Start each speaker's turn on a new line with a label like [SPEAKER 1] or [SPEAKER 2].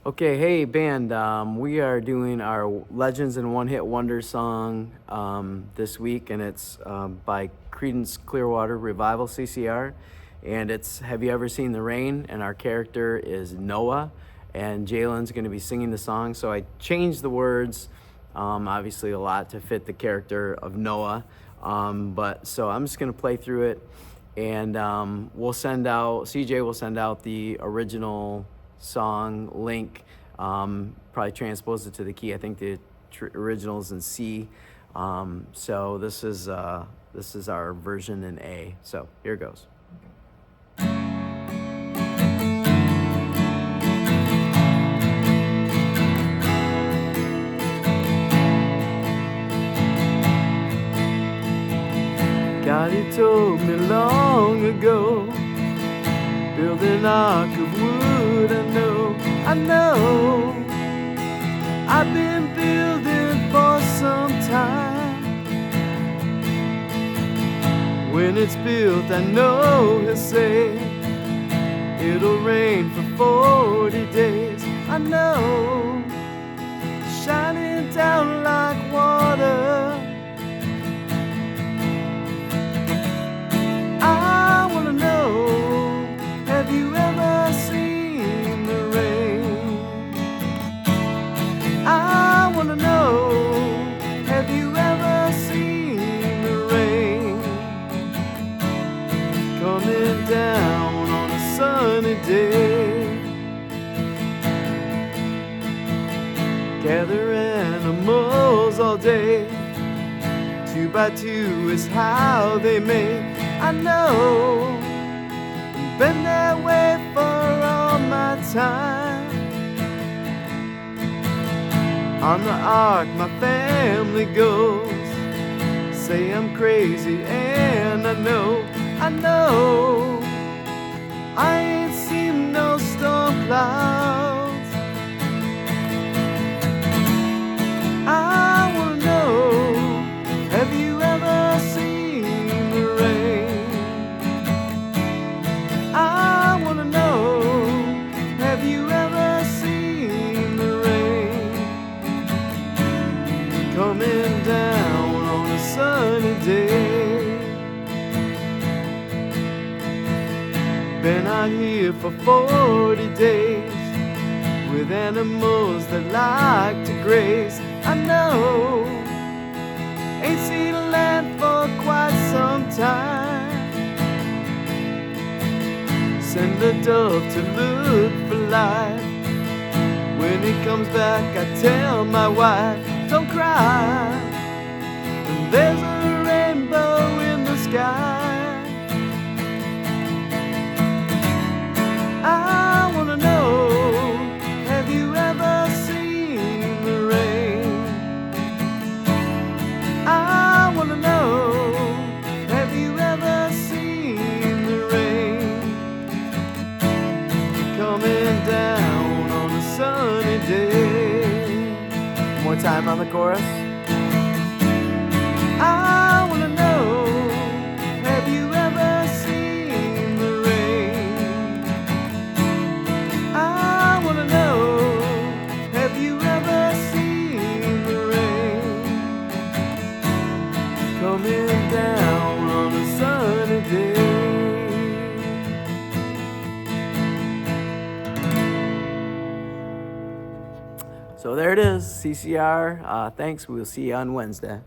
[SPEAKER 1] Okay, hey band, we are doing our Legends and One Hit Wonder song this week, and it's by Creedence Clearwater Revival CCR, and it's Have You Ever Seen the Rain? And our character is Noah, and Jalen's going to be singing the song. So I changed the words, obviously a lot to fit the character of Noah, but so I'm just going to play through it, and CJ will send out the original song link, probably transpose it to the key. I think the original is in C. So this is our version in A. So here goes. God, he told me long ago, build an ark of wood. I know, I've been building for some time. When it's built, I know he'll say it'll rain for 40 days. I know, shining down like water. I wanna know, have you ever seen the rain? I wanna know, have you ever seen the rain? Coming down on a sunny day. Gather animals all day, 2 by 2 is how they make. I know, been that way for all my time. On the ark my family goes, say I'm crazy and I know, I ain't seen no storm clouds. I wanna know, have you ever seen the rain? I wanna know, have you ever seen the rain? Coming down on a sunny day. Been out here for 40 days with animals that like to graze. I know, ain't seen a land for quite some time. Send a dove to look for life. When he comes back, I tell my wife, don't cry, and there's a rainbow in the sky. I wanna know, have you ever seen the rain? I wanna know, have you ever seen the rain? Coming down on a sunny day. One more time on the chorus. I wanna know, have you ever seen the rain? I wanna know, have you ever seen the rain? Coming down on a sunny day. So there it is, CCR. Thanks. We'll see you on Wednesday.